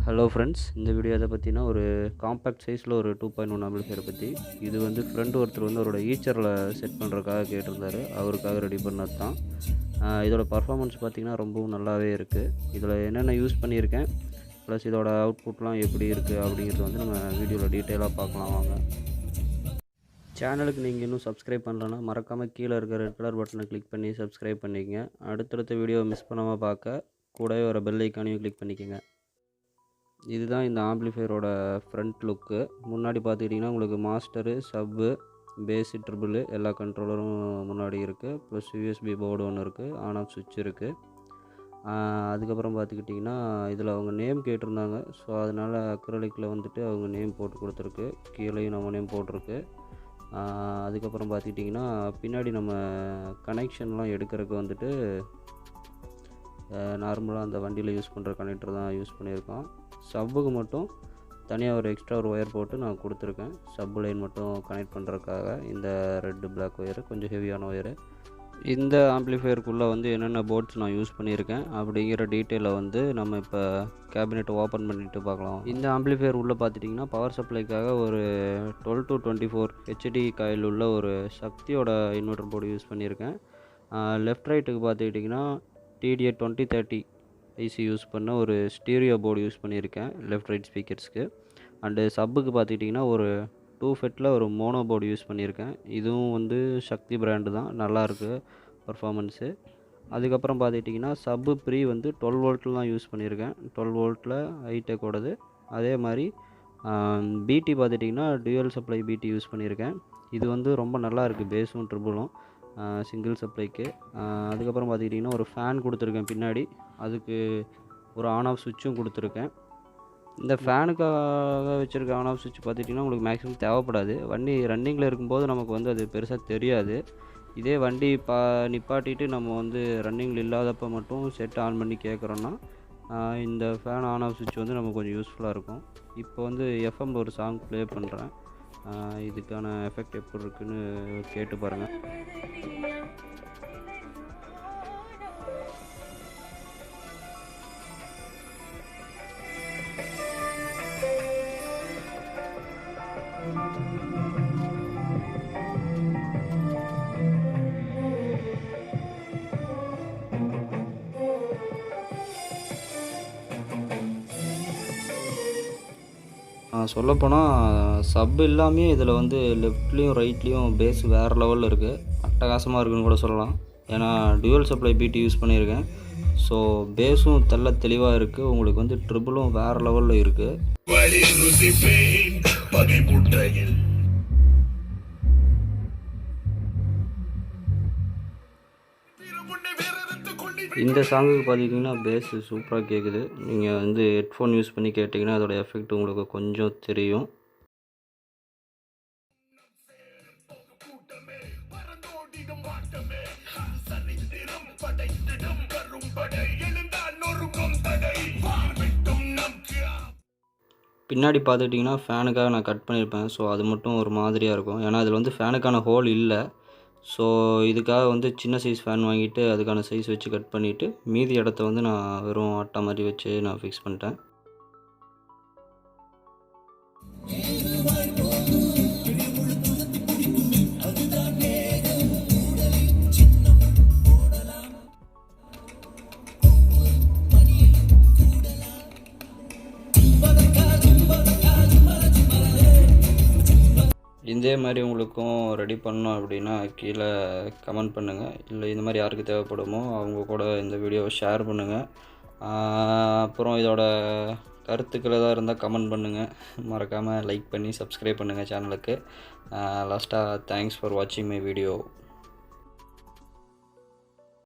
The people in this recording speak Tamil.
ஹலோ ஃப்ரெண்ட்ஸ், இந்த வீடியோ எதை பற்றினா ஒரு காம்பேக்ட் சைஸில் ஒரு 2.1 ஆம்பிளிஃபையரை பற்றி. இது வந்து ஒருத்தர் வந்து அவரோட ஈச்சரில் செட் பண்ணுறதுக்காக கேட்டிருந்தார். அவருக்காக ரெடி பண்ணது தான். இதோட பர்ஃபார்மன்ஸ் பார்த்திங்கன்னா ரொம்பவும் நல்லாவே இருக்குது. இதில் என்னென்ன யூஸ் பண்ணியிருக்கேன் ப்ளஸ் இதோட அவுட்புட்லாம் எப்படி இருக்குது அப்படிங்கிறது வந்து நம்ம வீடியோவில் டீட்டெயிலாக பார்க்கலாம் வாங்க. சேனலுக்கு நீங்கள் இன்னும் சப்ஸ்கிரைப் பண்ணலன்னா மறக்காமல் கீழே இருக்கிற ரெட் கலர் பட்டனை கிளிக் பண்ணி சப்ஸ்கிரைப் பண்ணிக்கங்க. அடுத்தடுத்த வீடியோவை மிஸ் பண்ணாமல் பார்க்க கூடவே ஒரு பெல் ஐக்கானையும் கிளிக் பண்ணிக்கோங்க. இதுதான் இந்த ஆம்பிளிஃபையரோட ஃப்ரண்ட் லுக்கு. முன்னாடி பார்த்துக்கிட்டிங்கன்னா உங்களுக்கு மாஸ்டரு, சப்பு, பேஸு, ட்ரிபிள் எல்லா கண்ட்ரோலரும் முன்னாடி இருக்குது. ப்ளஸ் யூஎஸ்பி போர்டு ஒன்று இருக்குது, ஆன் ஆஃப் சுவிட்ச் இருக்குது. அதுக்கப்புறம் பார்த்துக்கிட்டிங்கன்னா இதில் அவங்க நேம் கேட்டிருந்தாங்க. ஸோ அதனால் அக்ரலிக்கில் வந்துட்டு அவங்க நேம் போட்டு கொடுத்துருக்கு. கீழேயும் நம்ம நேம் போட்டிருக்கு. அதுக்கப்புறம் பார்த்துக்கிட்டிங்கன்னா பின்னாடி நம்ம கனெக்ஷன்லாம் எடுக்கிறதுக்கு வந்துட்டு நார்மலாக அந்த வண்டியில் யூஸ் பண்ணுற கனெக்டர் தான் யூஸ் பண்ணியிருக்கோம். சப்புக்கு மட்டும் தனியாக ஒரு எக்ஸ்ட்ரா ஒரு ஒயர் போட்டு நான் கொடுத்துருக்கேன். சப்பு லைன் மட்டும் கனெக்ட் பண்ணுறதுக்காக. இந்த ரெட்டு பிளாக் ஒயரு கொஞ்சம் ஹெவியான ஒயரு. இந்த ஆம்பிளிஃபையருக்குள்ளே வந்து என்னென்ன போர்ட்ஸ் நான் யூஸ் பண்ணியிருக்கேன் அப்படிங்கிற டீட்டெயிலை வந்து நம்ம இப்போ கேபினெட்டை ஓப்பன் பண்ணிவிட்டு பார்க்கலாம். இந்த ஆம்பிளிஃபையர் உள்ளே பார்த்துட்டிங்கன்னா பவர் சப்ளைக்காக ஒரு 12 to 24 ஹெச்டி காயில் உள்ள ஒரு சக்தியோட இன்வெர்டர் போர்டு யூஸ் பண்ணியிருக்கேன். லெஃப்ட் ரைட்டுக்கு பார்த்துக்கிட்டிங்கன்னா TDA 2030 ஐசி யூஸ் பண்ண ஒரு ஸ்டீரியோ போர்டு யூஸ் பண்ணியிருக்கேன் லெஃப்ட் ரைட் ஸ்பீக்கர்ஸ்க்கு. அண்டு சப்புக்கு பார்த்துக்கிட்டிங்கன்னா ஒரு 2 ஃபெட்டில் ஒரு மோனோ போர்டு யூஸ் பண்ணியிருக்கேன். இதுவும் வந்து சக்தி பிராண்டு தான், நல்லாயிருக்கு பர்ஃபார்மன்ஸு. அதுக்கப்புறம் பார்த்துக்கிட்டிங்கன்னா சப்பு ப்ரீ வந்து 12 வோல்ட்டில் தான் யூஸ் பண்ணியிருக்கேன். 12 வோல்ட்டில் ஹைடெக்கோடது. அதே மாதிரி பிடி பார்த்துட்டிங்கன்னா டியூவல் சப்ளை பிடி யூஸ் பண்ணியிருக்கேன். இது வந்து ரொம்ப நல்லா இருக்குது, பேஸும் ட்ரிபிளும் சிங்கிள் சப்ளைக்கு. அதுக்கப்புறம் பார்த்துக்கிட்டிங்கன்னா ஒரு ஃபேன் கொடுத்துருக்கேன் பின்னாடி. அதுக்கு ஒரு ஆன் ஆஃப் சுவிட்சும் கொடுத்துருக்கேன். இந்த ஃபேனுக்காக வச்சுருக்க ஆன் ஆஃப் சுவிட்ச் பார்த்துட்டிங்கன்னா உங்களுக்கு மேக்ஸிமம் தேவைப்படாது. வண்டி ரன்னிங்கில் இருக்கும்போது நமக்கு வந்து அது பெருசாக தெரியாது. இதே வண்டி நிப்பாட்டிட்டு நம்ம வந்து ரன்னிங்கில் இல்லாதப்போ மட்டும் செட் ஆன் பண்ணி கேட்குறோன்னா இந்த ஃபேன் ஆன் ஆஃப் சுவிட்ச் வந்து நமக்கு கொஞ்சம் யூஸ்ஃபுல்லாக இருக்கும். இப்போ வந்து எஃப்எம்மில் ஒரு சாங் ப்ளே பண்ணுறேன். இதுக்கான எஃபெக்ட் எப்படி இருக்குன்னு கேட்டு பாருங்கள். சொல்லப்போனால் சப் எல்லாமே இதில் வந்து லெஃப்ட்லேயும் ரைட்லேயும் பேஸ் வேறு லெவலில் இருக்குது. அட்டகாசமாக இருக்குன்னு கூட சொல்லலாம். ஏன்னா டியூவல் சப்ளை பிடி யூஸ் பண்ணியிருக்கேன். ஸோ பேஸும் தெளிவாக இருக்குது. உங்களுக்கு வந்து ட்ரிபிளும் வேறு லெவலில் இருக்குது. இந்த சாங்குக்கு பார்த்திங்கன்னா பேஸு சூப்பராக கேட்குது. நீங்கள் வந்து ஹெட்ஃபோன் யூஸ் பண்ணி கேட்டிங்கன்னா அதோட எஃபெக்ட் உங்களுக்கு கொஞ்சம் தெரியும். பின்னாடி பார்த்துக்கிட்டிங்கன்னா ஃபேனுக்காக நான் கட் பண்ணியிருப்பேன். ஸோ அது மட்டும் ஒரு மாதிரியாக இருக்கும். ஏன்னா அதில் வந்து ஃபேனுக்கான ஹோல் இல்லை. ஸோ இதுக்காக வந்து சின்ன சைஸ் ஃபேன் வாங்கிட்டு அதுக்கான சைஸ் வச்சு கட் பண்ணிவிட்டு மீதி இடத்த வந்து நான் வெறும் ஆட்டா மாதிரி வச்சு நான் ஃபிக்ஸ் பண்ணிட்டேன். இதே மாதிரி உங்களுக்கும் ரெடி பண்ணணும் அப்படின்னா கீழே கமெண்ட் பண்ணுங்கள். இல்லை இந்த மாதிரி யாருக்கு தேவைப்படுமோ அவங்க கூட இந்த வீடியோவை ஷேர் பண்ணுங்கள். அப்புறம் இதோட கருத்துக்கள் எதாவது இருந்தால் கமெண்ட் பண்ணுங்கள். மறக்காமல் லைக் பண்ணி சப்ஸ்கிரைப் பண்ணுங்கள் சேனலுக்கு. லாஸ்ட்டாக தேங்க்ஸ் ஃபார் வாட்சிங் மை வீடியோ.